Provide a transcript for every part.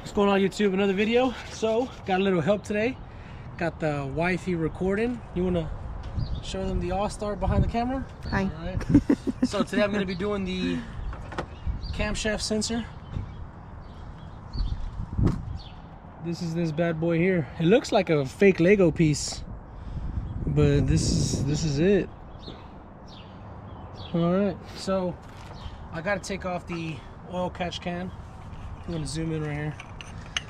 What's going on YouTube? Another video. So got a little help today. Got the wifey recording. You want to show them the all-star behind the camera? Hi. All right. So today I'm going to be doing the camshaft sensor. This is this bad boy here. It looks like a fake Lego piece, but this is it. All right. So I got to take off the oil catch can. I'm going to zoom in right here.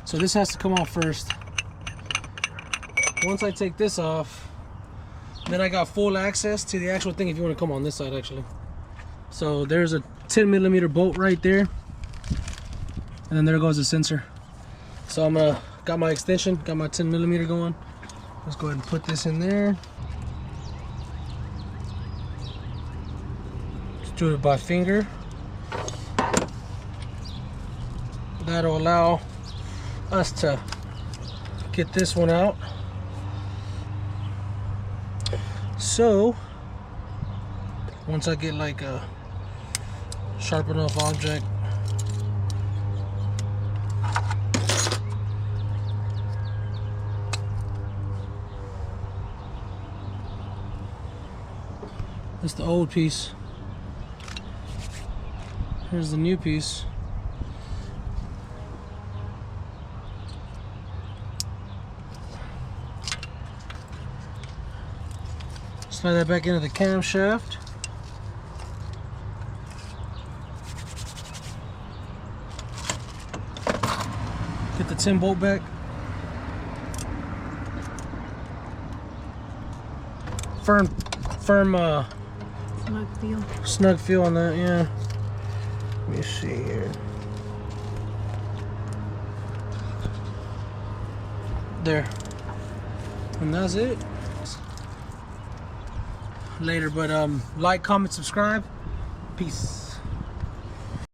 So this has to come off first. Once I take this off, then I got full access to the actual thing if you want to come on this side actually. So there's a 10mm bolt right there. And then there goes the sensor. So I'm got my extension, got my 10mm going. Let's go ahead and put this in there. Just do it by finger. That'll allow us to get this one out. So once I get like a sharp enough object, that's the old piece. Here's the new piece. Slide that back into the camshaft. Get the 10 bolt back. Firm snug feel on that, yeah. Let me see here. There. And that's it. Later, but like, comment, subscribe. Peace.